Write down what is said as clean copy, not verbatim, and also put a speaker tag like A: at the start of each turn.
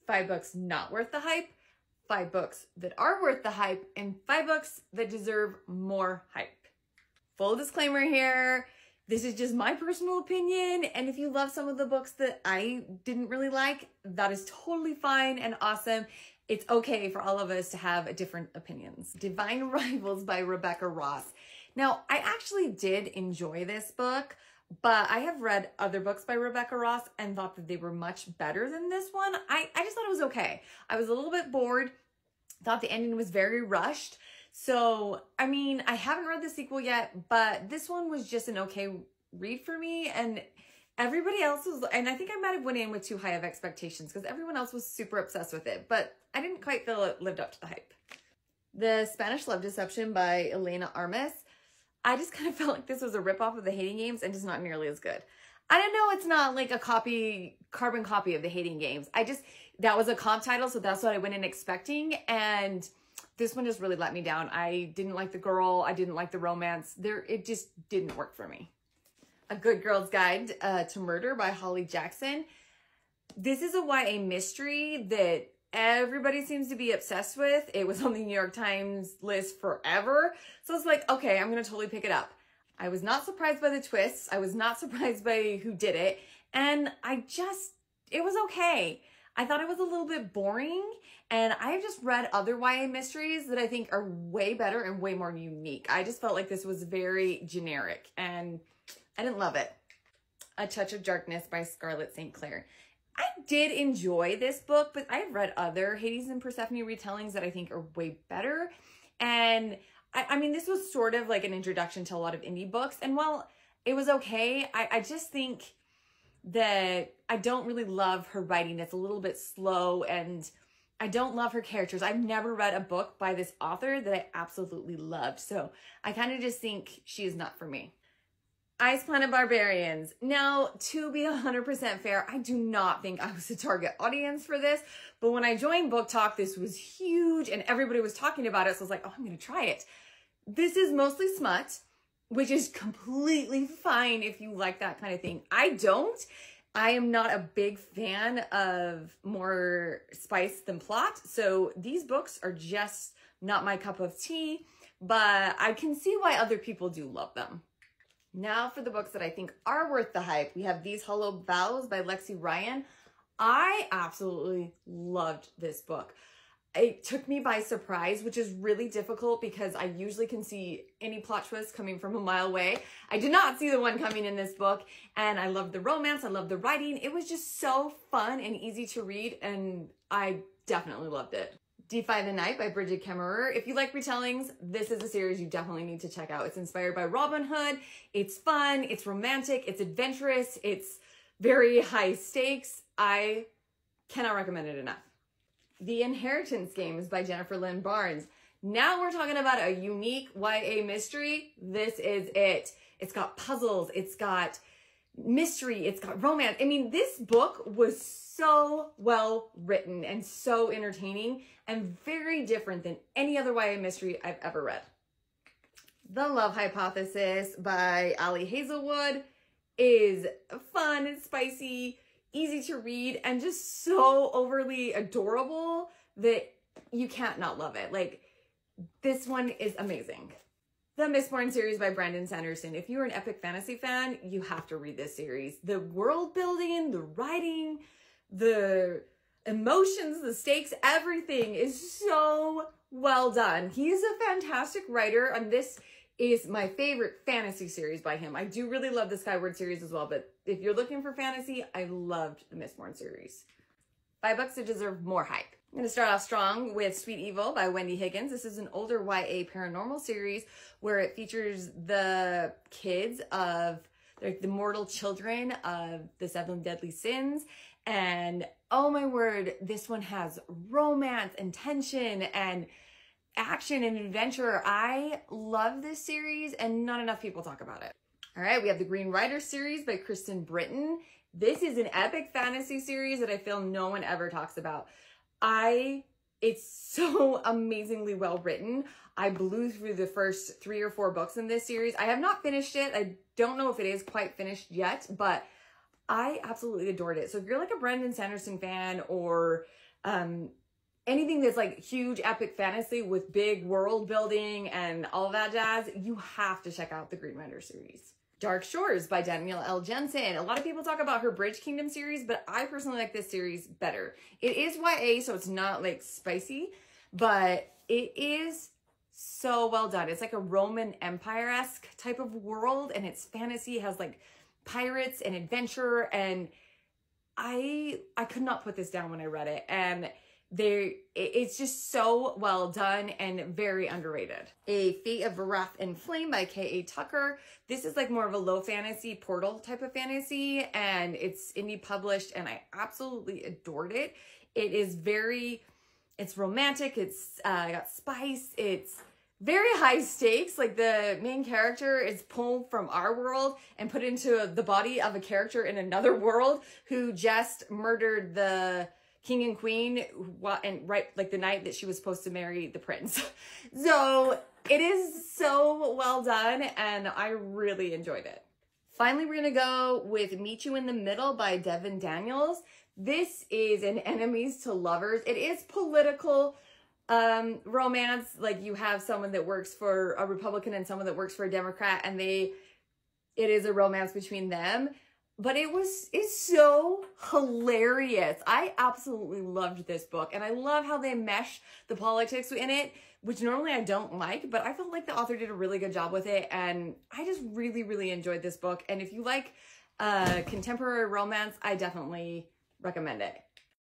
A: 5 books not worth the hype, 5 books that are worth the hype, and 5 books that deserve more hype. Full disclaimer here, this is just my personal opinion, and if you love some of the books that I didn't really like, that is totally fine and awesome. It's okay for all of us to have different opinions. Divine Rivals by Rebecca Ross. Now, I actually did enjoy this book, but I have read other books by Rebecca Ross and thought that they were much better than this one. I just thought it was okay. I was a little bit bored, thought the ending was very rushed. So, I mean, I haven't read the sequel yet, but this one was just an okay read for me, and everybody else was, and I think I might have went in with too high of expectations because everyone else was super obsessed with it, but I didn't quite feel it lived up to the hype. The Spanish Love Deception by Elena Armas. I just kind of felt like this was a ripoff of the Hating Games and just not nearly as good. I don't know, it's not like a carbon copy of the Hating Games. That was a comp title, so that's what I went in expecting, and this one just really let me down. I didn't like the girl, I didn't like the romance. It just didn't work for me. A Good Girl's Guide to Murder by Holly Jackson. This is a YA mystery that everybody seems to be obsessed with. It was on the New York Times list forever. So it's like, okay, I'm going to totally pick it up. I was not surprised by the twists. I was not surprised by who did it. And it was okay. I thought it was a little bit boring. And I've just read other YA mysteries that I think are way better and way more unique. I just felt like this was very generic and I didn't love it. A Touch of Darkness by Scarlett St. Clair. I did enjoy this book, but I've read other Hades and Persephone retellings that I think are way better. And I mean, this was sort of like an introduction to a lot of indie books. And while it was okay, I just think that I don't really love her writing. It's a little bit slow and I don't love her characters. I've never read a book by this author that I absolutely loved. So I kind of just think she is not for me. Plan of Barbarians. Now, to be 100% fair, I do not think I was the target audience for this, but when I joined Book Talk, this was huge and everybody was talking about it, so I was like, oh, I'm going to try it. This is mostly smut, which is completely fine if you like that kind of thing. I don't. I am not a big fan of more spice than plot, so these books are just not my cup of tea, but I can see why other people do love them. Now for the books that I think are worth the hype. We have These Hollow Vows by Lexi Ryan. I absolutely loved this book. It took me by surprise, which is really difficult because I usually can see any plot twist coming from a mile away. I did not see the one coming in this book, and I loved the romance, I loved the writing. It was just so fun and easy to read, and I definitely loved it. Defy the Night by Bridget Kemmerer. If you like retellings, this is a series you definitely need to check out. It's inspired by Robin Hood. It's fun, it's romantic, it's adventurous, it's very high stakes. I cannot recommend it enough. The Inheritance Games by Jennifer Lynn Barnes. Now we're talking about a unique YA mystery. This is it. It's got puzzles, it's got mystery, it's got romance. I mean, this book was so well written and so entertaining and very different than any other YA mystery I've ever read. The Love Hypothesis by Ali Hazelwood is fun and spicy, easy to read, and just so overly adorable that you can't not love it. Like, this one is amazing. The Mistborn series by Brandon Sanderson. If you're an epic fantasy fan, you have to read this series. The world building, the writing, the emotions, the stakes, everything is so well done. He is a fantastic writer, and this is my favorite fantasy series by him. I do really love the Skyward series as well, but if you're looking for fantasy, I loved the Mistborn series. 5 books that deserve more hype. I'm going to start off strong with Sweet Evil by Wendy Higgins. This is an older YA paranormal series where it features the kids of the mortal children of the 7 deadly sins. And oh my word, this one has romance and tension and action and adventure. I love this series and not enough people talk about it. All right, we have the Green Rider series by Kristen Britton. This is an epic fantasy series that I feel no one ever talks about. It's so amazingly well written. I blew through the first 3 or 4 books in this series. I have not finished it. I don't know if it is quite finished yet, but I absolutely adored it. So if you're like a Brandon Sanderson fan or anything that's like huge epic fantasy with big world building and all that jazz, you have to check out the Green Rider series. Dark Shores by Danielle L. Jensen. A lot of people talk about her Bridge Kingdom series, but I personally like this series better. It is YA, so it's not like spicy, but it is so well done. It's like a Roman Empire-esque type of world, and it's fantasy, it has like pirates and adventure, and I could not put this down when I read it, and it's just so well done and very underrated. A Fate of Wrath and Flame by K.A. Tucker. This is like more of a low fantasy portal type of fantasy, and it's indie published, and I absolutely adored it. It's romantic, it's got spice, it's very high stakes. Like the main character is pulled from our world and put into the body of a character in another world who just murdered the king and queen, and right like the night that she was supposed to marry the prince. So it is so well done, and I really enjoyed it. Finally, we're gonna go with Meet You in the Middle by Devin Daniels. This is an enemies to lovers. It is political romance. Like you have someone that works for a Republican and someone that works for a Democrat, and it is a romance between them. But it's so hilarious. I absolutely loved this book, and I love how they mesh the politics in it, which normally I don't like, but I felt like the author did a really good job with it, and I just really, really enjoyed this book. And if you like contemporary romance, I definitely recommend it.